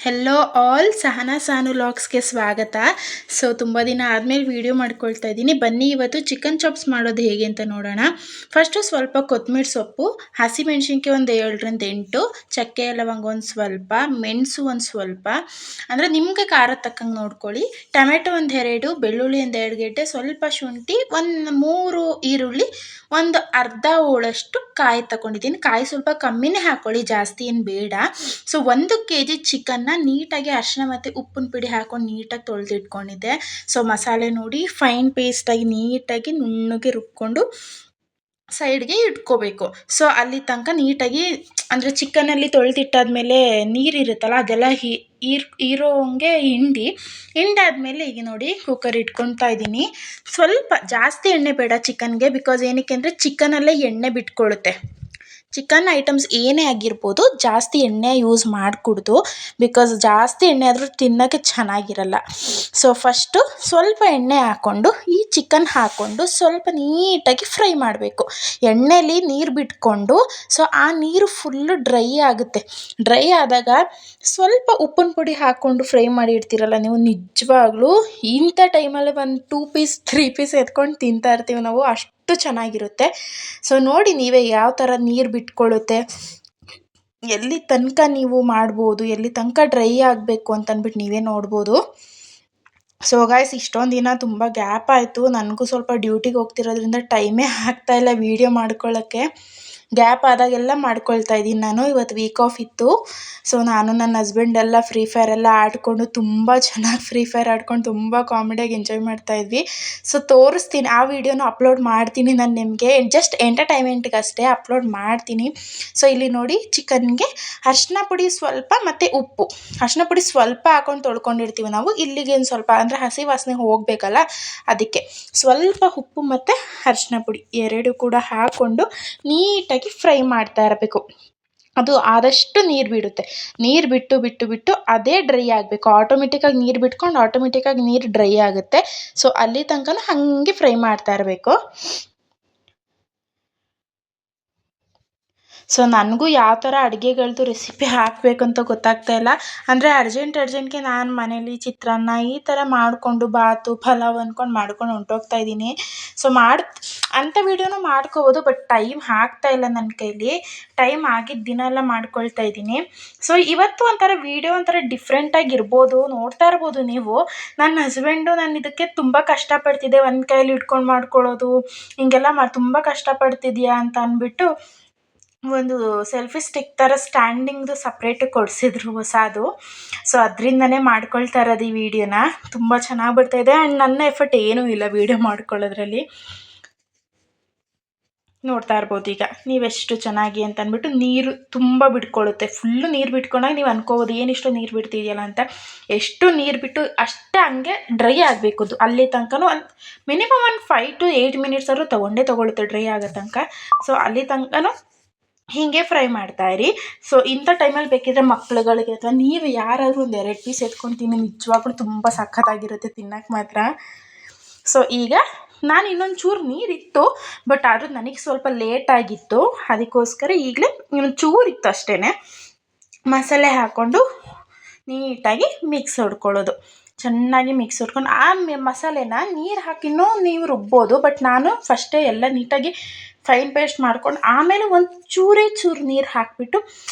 Hello all, Sahana ಸಾನು ಲಾಗ್ಸ್ಗೆ ಸ್ವಾಗತ. So ತುಂಬ ದಿನ ಆದಮೇಲೆ ವೀಡಿಯೋ ಮಾಡ್ಕೊಳ್ತಾ ಇದ್ದೀನಿ. ಬನ್ನಿ ಇವತ್ತು ಚಿಕನ್ ಚಾಪ್ಸ್ ಮಾಡೋದು ಹೇಗೆ ಅಂತ ನೋಡೋಣ. ಫಸ್ಟು ಸ್ವಲ್ಪ ಕೊತ್ತಂಬರಿ ಸೊಪ್ಪು, ಹಸಿಮೆಣ್ಸಿನ್ಕಾಯಿ ಒಂದು 7ರಿಂದ 8, ಚಕ್ಕೆ ಲವಂಗ ಒಂದು ಸ್ವಲ್ಪ, ಮೆಣಸು ಒಂದು ಸ್ವಲ್ಪ, ಅಂದರೆ ನಿಮಗೆ ಖಾರ ತಕ್ಕಂಗೆ ನೋಡ್ಕೊಳ್ಳಿ. ಟೊಮೆಟೊ ಒಂದು 2, ಬೆಳ್ಳುಳ್ಳಿ ಒಂದು 2 ಗೆಡ್ಡೆ, ಸ್ವಲ್ಪ ಶುಂಠಿ, ಒಂದು 3 ಈರುಳ್ಳಿ, ಒಂದು ಅರ್ಧ ಹೋಳಷ್ಟು ಕಾಯಿ ತಗೊಂಡಿದ್ದೀನಿ. ಕಾಯಿ ಸ್ವಲ್ಪ ಕಮ್ಮಿನೇ ಹಾಕ್ಕೊಳ್ಳಿ, ಜಾಸ್ತಿ ಏನು ಬೇಡ. ಸೊ 1 kg ಚಿಕನ್ನ ನೀಟಾಗಿ ಅರಿಶಿನ ಮತ್ತು ಉಪ್ಪಿನ ಪುಡಿ ಹಾಕೊಂಡು ನೀಟಾಗಿ ತೊಳೆದಿಟ್ಕೊಂಡಿದ್ದೆ. ಸೊ ಮಸಾಲೆ ನೋಡಿ ಫೈನ್ ಪೇಸ್ಟಾಗಿ ನೀಟಾಗಿ ನುಣ್ಣಗೆ ರುಬ್ಕೊಂಡು ಸೈಡ್ಗೆ ಇಟ್ಕೋಬೇಕು. ಸೊ ಅಲ್ಲಿ ತನಕ ನೀಟಾಗಿ ಅಂದರೆ ಚಿಕನಲ್ಲಿ ತೊಳೆದಿಟ್ಟಾದ್ಮೇಲೆ ನೀರಿರುತ್ತಲ್ಲ ಅದೆಲ್ಲ ಹೀರೋಂಗೆ ಹಿಂಡಾದ್ಮೇಲೆ ಈಗ ನೋಡಿ ಕುಕ್ಕರ್ ಇಟ್ಕೊತಾ ಇದ್ದೀನಿ. ಸ್ವಲ್ಪ ಜಾಸ್ತಿ ಎಣ್ಣೆ ಬೇಡ ಚಿಕನ್ಗೆ, ಬಿಕಾಸ್ ಏನಕ್ಕೆ ಅಂದರೆ ಚಿಕನಲ್ಲೇ ಎಣ್ಣೆ ಬಿಟ್ಕೊಳ್ಳುತ್ತೆ. ಚಿಕನ್ ಐಟಮ್ಸ್ ಏನೇ ಆಗಿರ್ಬೋದು ಜಾಸ್ತಿ ಎಣ್ಣೆ ಯೂಸ್ ಮಾಡಕೂಡ್ದು, ಬಿಕಾಸ್ ಜಾಸ್ತಿ ಎಣ್ಣೆ ಆದರೂ ತಿನ್ನೋಕ್ಕೆ ಚೆನ್ನಾಗಿರಲ್ಲ. ಸೊ ಫಸ್ಟು ಸ್ವಲ್ಪ ಎಣ್ಣೆ ಹಾಕ್ಕೊಂಡು ಈ ಚಿಕನ್ ಹಾಕ್ಕೊಂಡು ಸ್ವಲ್ಪ ನೀಟಾಗಿ ಫ್ರೈ ಮಾಡಬೇಕು. ಎಣ್ಣೆಲಿ ನೀರು ಬಿಟ್ಕೊಂಡು ಸೊ ಆ ನೀರು ಫುಲ್ಲು ಡ್ರೈ ಆಗುತ್ತೆ. ಡ್ರೈ ಆದಾಗ ಸ್ವಲ್ಪ ಉಪ್ಪಿನ ಪುಡಿ ಹಾಕ್ಕೊಂಡು ಫ್ರೈ ಮಾಡಿ ಇಡ್ತೀರಲ್ಲ ನೀವು, ನಿಜವಾಗ್ಲೂ ಇಂಥ ಟೈಮಲ್ಲಿ ಒಂದು 2 ಪೀಸ್ 3 ಪೀಸ್ ಎತ್ಕೊಂಡು ತಿಂತಾ ಇರ್ತೀವಿ ನಾವು, ಅಷ್ಟು ಚೆನ್ನಾಗಿರುತ್ತೆ. ಸೊ ನೋಡಿ ನೀವೇ ಯಾವ ಥರ ನೀರು ಬಿಟ್ಕೊಳ್ಳುತ್ತೆ, ಎಲ್ಲಿ ತನಕ ನೀವು ಮಾಡ್ಬೋದು, ಎಲ್ಲಿ ತನಕ ಡ್ರೈ ಆಗಬೇಕು ಅಂತಂದ್ಬಿಟ್ಟು ನೀವೇ ನೋಡ್ಬೋದು. ಸೊ ಗಾಯ್ಸ್, ಇಷ್ಟೊಂದು ದಿನ ತುಂಬ ಗ್ಯಾಪ್ ಆಯಿತು. ನನಗೂ ಸ್ವಲ್ಪ ಡ್ಯೂಟಿಗೆ ಹೋಗ್ತಿರೋದ್ರಿಂದ ಟೈಮೇ ಆಗ್ತಾಯಿಲ್ಲ ವೀಡಿಯೋ ಮಾಡ್ಕೊಳ್ಳೋಕ್ಕೆ. ಗ್ಯಾಪ್ ಆದಾಗೆಲ್ಲ ಮಾಡ್ಕೊಳ್ತಾ ಇದ್ದೀನಿ ನಾನು. ಇವತ್ತು ವೀಕ್ ಆಫ್ ಇತ್ತು. ಸೊ ನಾನು ನನ್ನ ಹಸ್ಬೆಂಡ್ ಎಲ್ಲ ಫ್ರೀ ಫೈರ್ ಎಲ್ಲ ಆಡಿಕೊಂಡು ತುಂಬ ಚೆನ್ನಾಗಿ ಫ್ರೀ ಫೈರ್ ಆಡ್ಕೊಂಡು ತುಂಬ ಕಾಮಿಡಿಯಾಗಿ ಎಂಜಾಯ್ ಮಾಡ್ತಾಯಿದ್ವಿ. ಸೊ ತೋರಿಸ್ತೀನಿ, ಆ ವಿಡಿಯೋನ ಅಪ್ಲೋಡ್ ಮಾಡ್ತೀನಿ ನಾನು ನಿಮಗೆ. ಜಸ್ಟ್ ಎಂಟರ್ಟೈನ್ಮೆಂಟ್ಗೆ ಅಷ್ಟೇ ಅಪ್ಲೋಡ್ ಮಾಡ್ತೀನಿ. ಸೊ ಇಲ್ಲಿ ನೋಡಿ ಚಿಕನ್ಗೆ ಅರಿಶಿನ ಪುಡಿ ಸ್ವಲ್ಪ ಮತ್ತು ಉಪ್ಪು, ಅರಿಶಿನ ಪುಡಿ ಸ್ವಲ್ಪ ಹಾಕೊಂಡು ತೊಳ್ಕೊಂಡಿರ್ತೀವಿ ನಾವು. ಇಲ್ಲಿಗೆ ಸ್ವಲ್ಪ ಅಂದರೆ ಹಸಿ ವಾಸನೆ ಹೋಗಬೇಕಲ್ಲ, ಅದಕ್ಕೆ ಸ್ವಲ್ಪ ಉಪ್ಪು ಮತ್ತು ಅರಿಶಿನ ಪುಡಿ 2 ಕೂಡ ಹಾಕ್ಕೊಂಡು ನೀಟಾಗಿ ಫ್ರೈ ಮಾಡ್ತಾ ಇರಬೇಕು. ಅದು ಆದಷ್ಟು ನೀರು ಬಿಡುತ್ತೆ. ನೀರು ಬಿಟ್ಟು ಅದೇ ಡ್ರೈ ಆಗಬೇಕು. ಆಟೋಮೆಟಿಕ್ಕಾಗಿ ನೀರು ಬಿಟ್ಕೊಂಡು ಆಟೋಮೆಟಿಕ್ಕಾಗಿ ನೀರು ಡ್ರೈ ಆಗುತ್ತೆ. ಸೊ ಅಲ್ಲಿ ತನಕ ಹಾಗೆ ಫ್ರೈ ಮಾಡ್ತಾ ಇರಬೇಕು. ಸೊ ನನಗೂ ಯಾವ ಥರ ಅಡುಗೆಗಳ್ದು ರೆಸಿಪಿ ಹಾಕಬೇಕಂತ ಗೊತ್ತಾಗ್ತಾ ಇಲ್ಲ. ಅಂದರೆ ಅರ್ಜೆಂಟ್ಗೆ ನಾನು ಮನೇಲಿ ಚಿತ್ರಾನ್ನ ಈ ಥರ ಮಾಡಿಕೊಂಡು ಬಾತು ಪಲಾವ್ ಅಂದ್ಕೊಂಡು ಮಾಡ್ಕೊಂಡು ಹೊಂಟೋಗ್ತಾ ಇದ್ದೀನಿ. ಸೊ ಅಂಥ ವೀಡಿಯೋನೂ ಮಾಡ್ಕೋಬೋದು, ಬಟ್ ಟೈಮ್ ಆಗ್ತಾ ಇಲ್ಲ ನನ್ನ ಕೈಲಿ. ಟೈಮ್ ಆಗಿದ್ದ ದಿನ ಎಲ್ಲ ಮಾಡ್ಕೊಳ್ತಾ ಇದ್ದೀನಿ. ಸೊ ಇವತ್ತು ಒಂಥರ ವೀಡಿಯೋ ಒಂಥರ ಡಿಫ್ರೆಂಟಾಗಿರ್ಬೋದು, ನೋಡ್ತಾ ಇರ್ಬೋದು ನೀವು. ನನ್ನ ಹಸ್ಬೆಂಡು ನಾನು ಇದಕ್ಕೆ ತುಂಬ ಕಷ್ಟಪಡ್ತಿದ್ದೆ, ಒಂದು ಕೈಯಲ್ಲಿ ಹಿಡ್ಕೊಂಡು ಮಾಡ್ಕೊಳ್ಳೋದು ಹಿಂಗೆಲ್ಲ ತುಂಬ ಕಷ್ಟಪಡ್ತಿದ್ಯಾ ಅಂತ ಅಂದ್ಬಿಟ್ಟು ಒಂದು ಸೆಲ್ಫಿ ಸ್ಟಿಕ್ ಥರ ಸ್ಟ್ಯಾಂಡಿಂಗ್ದು ಸಪ್ರೇಟು ಕೊಡಿಸಿದ್ರು ಹೊಸದು. ಸೊ ಅದರಿಂದನೇ ಮಾಡ್ಕೊಳ್ತಾ ಇರೋದು ಈ ವಿಡಿಯೋನ. ತುಂಬ ಚೆನ್ನಾಗಿ ಬರ್ತಾಯಿದೆ ಆ್ಯಂಡ್ ನನ್ನ ಎಫರ್ಟ್ ಏನೂ ಇಲ್ಲ ವೀಡಿಯೋ ಮಾಡ್ಕೊಳ್ಳೋದ್ರಲ್ಲಿ. ನೋಡ್ತಾ ಇರ್ಬೋದು ಈಗ ನೀವೆಷ್ಟು ಚೆನ್ನಾಗಿ ಅಂತ ಅಂದ್ಬಿಟ್ಟು. ನೀರು ತುಂಬ ಬಿಟ್ಕೊಳ್ಳುತ್ತೆ, ಫುಲ್ಲು ನೀರು ಬಿಟ್ಕೊಂಡಾಗ ನೀವು ಅನ್ಕೋಬೋದು ಏನಿಷ್ಟು ನೀರು ಬಿಡ್ತಿದೆಯಲ್ಲ ಅಂತ. ಎಷ್ಟು ನೀರು ಬಿಟ್ಟು ಅಷ್ಟೇ ಹಂಗೆ ಡ್ರೈ ಆಗಬೇಕು. ಅದು ಅಲ್ಲಿ ತನಕನೂ ಮಿನಿಮಮ್ ಒಂದು 5 to 8 ಮಿನಿಟ್ಸ್ ಆದರೂ ತೊಗೊಳುತ್ತೆ ಡ್ರೈ ಆಗೋ ತನಕ. ಸೊ ಅಲ್ಲಿ ತನಕನೂ ಹೀಗೆ ಫ್ರೈ ಮಾಡ್ತಾಯಿರಿ. ಸೊ ಇಂಥ ಟೈಮಲ್ಲಿ ಬೇಕಿದ್ರೆ ಮಕ್ಳುಗಳಿಗೆ ಅಥವಾ ನೀವು ಯಾರಾದರೂ ಒಂದು 2 ಪೀಸ್ ಎತ್ಕೊಂಡು ತಿನ್ನಿ, ನಿಜವಾಗ್ಲೂ ತುಂಬ ಸಖತ್ತಾಗಿರುತ್ತೆ ತಿನ್ನೋಕ್ಕೆ ಮಾತ್ರ. ಸೊ ಈಗ ನಾನು ಇನ್ನೊಂದು ಚೂರು ನೀರಿತ್ತು, ಬಟ್ ಆದರೂ ನನಗೆ ಸ್ವಲ್ಪ ಲೇಟಾಗಿತ್ತು, ಅದಕ್ಕೋಸ್ಕರ ಈಗಲೇ ಇನ್ನೊಂದು ಚೂರಿತ್ತು ಅಷ್ಟೇ. ಮಸಾಲೆ ಹಾಕ್ಕೊಂಡು ನೀಟಾಗಿ ಮಿಕ್ಸ್ ಹೊಡ್ಕೊಳ್ಳೋದು, ಚೆನ್ನಾಗಿ ಮಿಕ್ಸ್ ಹೊಡ್ಕೊಂಡು ಆ ಮಸಾಲೆನ ನೀರು ಹಾಕಿನೂ ನೀವು ರುಬ್ಬೋದು. ಬಟ್ ನಾನು ಫಸ್ಟೇ ಎಲ್ಲ ನೀಟಾಗಿ ಫೈನ್ ಪೇಸ್ಟ್ ಮಾಡ್ಕೊಂಡು ಆಮೇಲೆ ಒಂದು ಚೂರು ನೀರು ಹಾಕಿಬಿಟ್ಟು,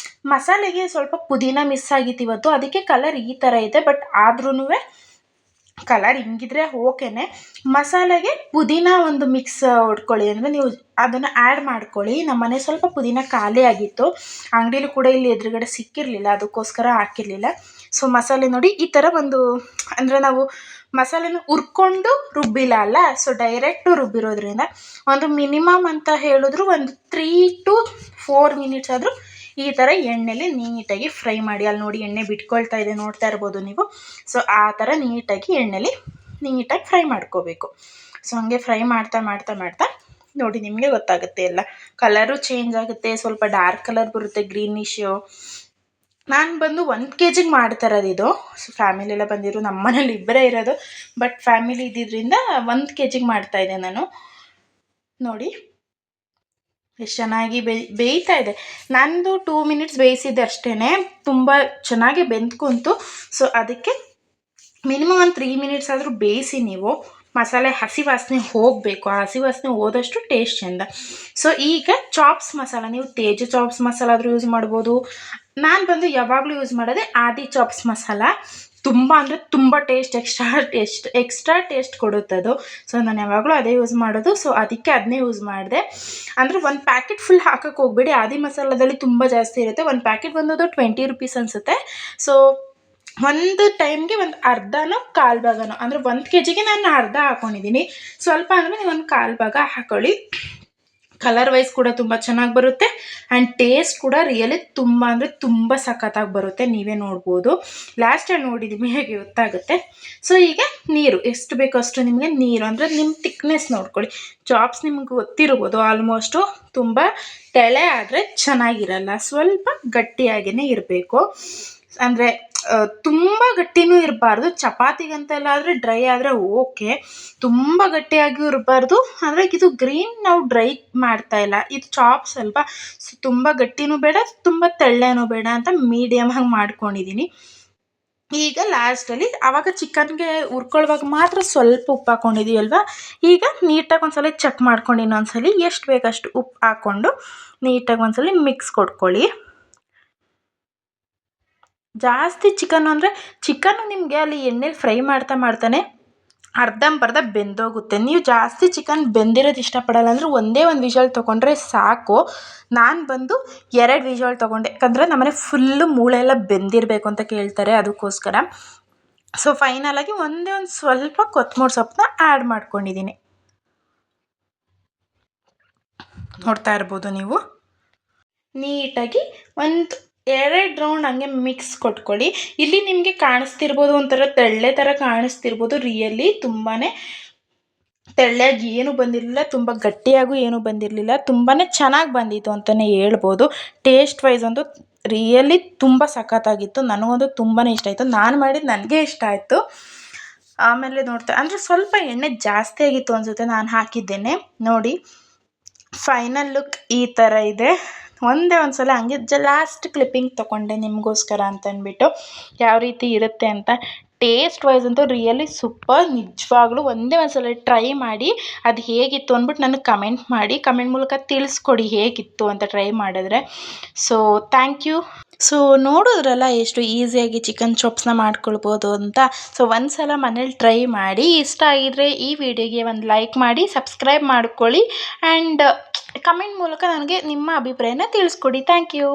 ಮಸಾಲೆಗೆ ಸ್ವಲ್ಪ ಪುದೀನ ಮಿಸ್ ಆಗಿತ್ತು ಇವತ್ತು, ಅದಕ್ಕೆ ಕಲರ್ ಈ ಥರ ಇದೆ. ಬಟ್ ಆದ್ರೂ ಕಲರ್ ಹಿಂಗಿದ್ರೆ ಓಕೆನೆ. ಮಸಾಲೆಗೆ ಪುದೀನ ಒಂದು ಮಿಕ್ಸ್ ಹೊಡ್ಕೊಳ್ಳಿ, ಅಂದರೆ ನೀವು ಅದನ್ನು ಆ್ಯಡ್ ಮಾಡ್ಕೊಳ್ಳಿ. ನಮ್ಮನೆ ಸ್ವಲ್ಪ ಪುದೀನ ಖಾಲಿ ಆಗಿತ್ತು, ಅಂಗಡಿಲೂ ಕೂಡ ಇಲ್ಲಿ ಎದುರುಗಡೆ ಸಿಕ್ಕಿರಲಿಲ್ಲ, ಅದಕ್ಕೋಸ್ಕರ ಹಾಕಿರಲಿಲ್ಲ. ಸೊ ಮಸಾಲೆ ನೋಡಿ ಈ ಥರ ಒಂದು, ಅಂದರೆ ನಾವು ಮಸಾಲೆನ ಹುರ್ಕೊಂಡು ರುಬ್ಬಿಲ್ಲ ಅಲ್ಲ, ಸೊ ಡೈರೆಕ್ಟು ರುಬ್ಬಿರೋದ್ರಿಂದ ಒಂದು ಮಿನಿಮಮ್ ಅಂತ ಹೇಳಿದ್ರು ಒಂದು 3 to 4 ಮಿನಿಟ್ಸ್ ಆದರೂ ಈ ಥರ ಎಣ್ಣೆಲಿ ನೀಟಾಗಿ ಫ್ರೈ ಮಾಡಿ. ಅಲ್ಲಿ ನೋಡಿ ಎಣ್ಣೆ ಬಿಟ್ಕೊಳ್ತಾ ಇದೆ, ನೋಡ್ತಾ ಇರ್ಬೋದು ನೀವು. ಸೊ ಆ ಥರ ನೀಟಾಗಿ ಎಣ್ಣೆಲಿ ನೀಟಾಗಿ ಫ್ರೈ ಮಾಡ್ಕೋಬೇಕು. ಸೊ ಹಂಗೆ ಫ್ರೈ ಮಾಡ್ತಾ ನೋಡಿ ನಿಮಗೆ ಗೊತ್ತಾಗುತ್ತೆ, ಎಲ್ಲ ಕಲರು ಚೇಂಜ್ ಆಗುತ್ತೆ, ಸ್ವಲ್ಪ ಡಾರ್ಕ್ ಕಲರ್ ಬರುತ್ತೆ, ಗ್ರೀನಿಶು. ನಾನು ಬಂದು 1 kg ಮಾಡ್ತಾ ಇರೋದು ಇದು. ಸೊ ಫ್ಯಾಮಿಲಿ ಎಲ್ಲ ಬಂದಿರೋ, ನಮ್ಮ ಮನೇಲಿ ಇಬ್ಬರೇ ಇರೋದು, ಬಟ್ ಫ್ಯಾಮಿಲಿ ಇದ್ದಿದ್ದರಿಂದ 1 kg ಮಾಡ್ತಾಯಿದ್ದೆ ನಾನು. ನೋಡಿ ಎಷ್ಟು ಚೆನ್ನಾಗಿ ಬೇಯ್ತಾ ಇದೆ. ನಂದು 2 ಮಿನಿಟ್ಸ್ ಬೇಯಿಸಿದ್ದೆ ಅಷ್ಟೇ, ತುಂಬ ಚೆನ್ನಾಗಿ ಬೆಂದ್ಕೊಂತು. ಸೊ ಅದಕ್ಕೆ ಮಿನಿಮಮ್ ಒಂದು 3 ಮಿನಿಟ್ಸ್ ಆದರೂ ಬೇಯಿಸಿ ನೀವು. ಮಸಾಲೆ ಹಸಿ ವಾಸನೆ ಹೋಗಬೇಕು, ಆ ಹಸಿ ವಾಸನೆ ಹೋದಷ್ಟು ಟೇಸ್ಟ್ ಚೆಂದ. ಸೊ ಈಗ ಚಾಪ್ಸ್ ಮಸಾಲ, ನೀವು ತೇಜು ಚಾಪ್ಸ್ ಮಸಾಲ ಆದರೂ ಯೂಸ್ ಮಾಡ್ಬೋದು. ನಾನು ಬಂದು ಯಾವಾಗಲೂ ಯೂಸ್ ಮಾಡೋದೇ ಆದಿ ಚಾಪ್ಸ್ ಮಸಾಲ. ತುಂಬ ಅಂದರೆ ತುಂಬ ಎಕ್ಸ್ಟ್ರಾ ಟೇಸ್ಟ್ ಕೊಡುತ್ತದು. ಸೊ ನಾನು ಯಾವಾಗಲೂ ಅದೇ ಯೂಸ್ ಮಾಡೋದು. ಸೊ ಅದಕ್ಕೆ ಅದನ್ನೇ ಯೂಸ್ ಮಾಡಿದೆ. ಅಂದರೆ ಒಂದು ಪ್ಯಾಕೆಟ್ ಫುಲ್ ಹಾಕಕ್ಕೆ ಹೋಗಬೇಡಿ, ಆದಿ ಮಸಾಲದಲ್ಲಿ ತುಂಬ ಜಾಸ್ತಿ ಇರುತ್ತೆ. ಒಂದು ಪ್ಯಾಕೆಟ್ ಬಂದದ್ದು 20 ರುಪೀಸ್ ಅನಿಸುತ್ತೆ. ಸೊ ಒಂದು ಟೈಮ್ಗೆ ಒಂದು ಅರ್ಧನೋ ಕಾಲು ಭಾಗನೋ, ಅಂದರೆ 1 kgಗೆ ನಾನು ಅರ್ಧ ಹಾಕ್ಕೊಂಡಿದ್ದೀನಿ. ಸ್ವಲ್ಪ ಅಂದರೆ ನೀವು ಒಂದು ಕಾಲು ಭಾಗ ಹಾಕೊಳ್ಳಿ. ಕಲರ್ ವೈಸ್ ಕೂಡ ತುಂಬ ಚೆನ್ನಾಗಿ ಬರುತ್ತೆ ಆ್ಯಂಡ್ ಟೇಸ್ಟ್ ಕೂಡ ರಿಯಲಿ ತುಂಬ ಅಂದರೆ ತುಂಬ ಸಖತ್ತಾಗಿ ಬರುತ್ತೆ. ನೀವೇ ನೋಡ್ಬೋದು, ಲಾಸ್ಟಲ್ಲಿ ನೋಡಿದ್ದೀವಿ ಹೇಗೆ ಗೊತ್ತಾಗುತ್ತೆ. ಸೊ ಈಗ ನೀರು ಎಷ್ಟು ಬೇಕೋ ಅಷ್ಟು ನಿಮಗೆ ನೀರು, ಅಂದರೆ ನಿಮ್ಮ ಥಿಕ್ನೆಸ್ ನೋಡ್ಕೊಳ್ಳಿ. ಚಾಪ್ಸ್ ನಿಮ್ಗೆ ಗೊತ್ತಿರ್ಬೋದು ಆಲ್ಮೋಸ್ಟು, ತುಂಬ ತೆಳೆ ಆದರೆ ಚೆನ್ನಾಗಿರಲ್ಲ, ಸ್ವಲ್ಪ ಗಟ್ಟಿಯಾಗಿಯೇ ಇರಬೇಕು. ಅಂದರೆ ತುಂಬ ಗಟ್ಟಿನೂ ಇರಬಾರ್ದು, ಚಪಾತಿಗಂತೆಲ್ಲ ಆದರೆ ಡ್ರೈ ಆದರೆ ಓಕೆ, ತುಂಬ ಗಟ್ಟಿಯಾಗಿಯೂ ಇರಬಾರ್ದು. ಅಂದರೆ ಇದು ಗ್ರೀನ್ ನಾವು ಡ್ರೈ ಮಾಡ್ತಾ ಇಲ್ಲ, ಇದು ಚಾಪ್ಸ್ ಅಲ್ವಾ. ಸೊ ತುಂಬ ಗಟ್ಟಿನೂ ಬೇಡ, ತುಂಬ ತೆಳ್ಳನೂ ಬೇಡ ಅಂತ ಮೀಡಿಯಮ್ ಆಗಿ ಮಾಡ್ಕೊಂಡಿದ್ದೀನಿ. ಈಗ ಲಾಸ್ಟಲ್ಲಿ ಆವಾಗ ಚಿಕನ್ಗೆ ಹುರ್ಕೊಳ್ಳುವಾಗ ಮಾತ್ರ ಸ್ವಲ್ಪ ಉಪ್ಪು ಹಾಕ್ಕೊಂಡಿದ್ದೀವಿ ಅಲ್ವಾ. ಈಗ ನೀಟಾಗಿ ಒಂದ್ಸಲ ಚೆಕ್ ಮಾಡ್ಕೊಂಡು ಇನ್ನೊಂದ್ಸಲಿ ಎಷ್ಟು ಬೇಕಷ್ಟು ಉಪ್ಪು ಹಾಕ್ಕೊಂಡು ನೀಟಾಗಿ ಒಂದ್ಸಲಿ ಮಿಕ್ಸ್ ಕೊಟ್ಕೊಳ್ಳಿ. ಜಾಸ್ತಿ ಚಿಕನ್ ಅಂದರೆ ಚಿಕನ್ನು ನಿಮಗೆ ಅಲ್ಲಿ ಎಣ್ಣೆಲಿ ಫ್ರೈ ಮಾಡ್ತಾನೆ ಅರ್ಧಂಬರ್ಧ ಬೆಂದೋಗುತ್ತೆ. ನೀವು ಜಾಸ್ತಿ ಚಿಕನ್ ಬೆಂದಿರೋದು ಇಷ್ಟಪಡಲ್ಲ ಅಂದರೆ ಒಂದೇ ಒಂದು ವಿಷಲ್ ತೊಗೊಂಡ್ರೆ ಸಾಕು. ನಾನು ಬಂದು 2 ವಿಷಲ್ ತೊಗೊಂಡೆ, ಯಾಕಂದರೆ ನಮ್ಮನೆ ಫುಲ್ಲು ಮೂಳೆ ಎಲ್ಲ ಬೆಂದಿರಬೇಕು ಅಂತ ಕೇಳ್ತಾರೆ, ಅದಕ್ಕೋಸ್ಕರ. ಸೊ ಫೈನಲಾಗಿ ಒಂದೇ ಒಂದು ಸ್ವಲ್ಪ ಕೊತ್ತಂಬರಿ ಸೊಪ್ಪನ್ನ ಆ್ಯಡ್ ಮಾಡ್ಕೊಂಡಿದ್ದೀನಿ, ನೋಡ್ತಾ ಇರ್ಬೋದು ನೀವು. ನೀಟಾಗಿ ಒಂದು 2 ರೌಂಡ್ ಹಂಗೆ ಮಿಕ್ಸ್ ಕೊಟ್ಕೊಳ್ಳಿ. ಇಲ್ಲಿ ನಿಮಗೆ ಕಾಣಿಸ್ತಿರ್ಬೋದು, ಒಂಥರ ತೆಳ್ಳೆ ಥರ ಕಾಣಿಸ್ತಿರ್ಬೋದು. ರಿಯಲಿ ತುಂಬಾ ತೆಳ್ಳಗೆ ಏನೂ ಬಂದಿರಲಿಲ್ಲ, ತುಂಬ ಗಟ್ಟಿಯಾಗೂ ಏನೂ ಬಂದಿರಲಿಲ್ಲ, ತುಂಬಾ ಚೆನ್ನಾಗಿ ಬಂದಿತ್ತು ಅಂತಲೇ ಹೇಳ್ಬೋದು. ಟೇಸ್ಟ್ ವೈಸ್ ಅಂತೂ ರಿಯಲಿ ತುಂಬ ಸಖತ್ತಾಗಿತ್ತು. ನನಗಂತೂ ತುಂಬಾ ಇಷ್ಟ ಆಯಿತು, ನಾನು ಮಾಡಿದ್ದು ನನಗೆ ಇಷ್ಟ ಆಯಿತು. ಆಮೇಲೆ ಅಂದರೆ ಸ್ವಲ್ಪ ಎಣ್ಣೆ ಜಾಸ್ತಿ ಆಗಿತ್ತು ಅನಿಸುತ್ತೆ, ನಾನು ಹಾಕಿದ್ದೇನೆ ನೋಡಿ. ಫೈನಲ್ ಲುಕ್ ಈ ಥರ ಇದೆ. ಒಂದೇ ಒಂದು ಸಲ ಹಂಗೆ ಲಾಸ್ಟ್ ಕ್ಲಿಪ್ಪಿಂಗ್ ತೊಗೊಂಡೆ ನಿಮಗೋಸ್ಕರ ಅಂತ ಅಂದ್ಬಿಟ್ಟು, ಯಾವ ರೀತಿ ಇರುತ್ತೆ ಅಂತ. ಟೇಸ್ಟ್ ವೈಸ್ ಅಂತೂ ರಿಯಲಿ ಸೂಪರ್, ನಿಜವಾಗ್ಲೂ ಒಂದೇ ಒಂದು ಸಲ ಟ್ರೈ ಮಾಡಿ ಅದು ಹೇಗಿತ್ತು ಅಂದ್ಬಿಟ್ಟು ನನಗೆ ಕಮೆಂಟ್ ಮಾಡಿ, ಕಮೆಂಟ್ ಮೂಲಕ ತಿಳಿಸ್ಕೊಡಿ ಹೇಗಿತ್ತು ಅಂತ ಟ್ರೈ ಮಾಡಿದ್ರೆ. So thank you. ಸೊ ನೋಡಿದ್ರಲ್ಲ ಎಷ್ಟು ಈಸಿಯಾಗಿ ಚಿಕನ್ ಚಾಪ್ಸ್ನ ಮಾಡ್ಕೊಳ್ಬೋದು ಅಂತ. ಸೊ ಒಂದು ಸಲ ಮನೇಲಿ ಟ್ರೈ ಮಾಡಿ, ಇಷ್ಟ ಆಗಿದ್ರೆ ಈ ವಿಡಿಯೋಗೆ ಒಂದು ಲೈಕ್ ಮಾಡಿ, ಸಬ್ಸ್ಕ್ರೈಬ್ ಮಾಡ್ಕೊಳ್ಳಿ ಆ್ಯಂಡ್ ಕಮೆಂಟ್ ಮೂಲಕ ನನಗೆ ನಿಮ್ಮ ಅಭಿಪ್ರಾಯನ ತಿಳಿಸ್ಕೊಡಿ. Thank you.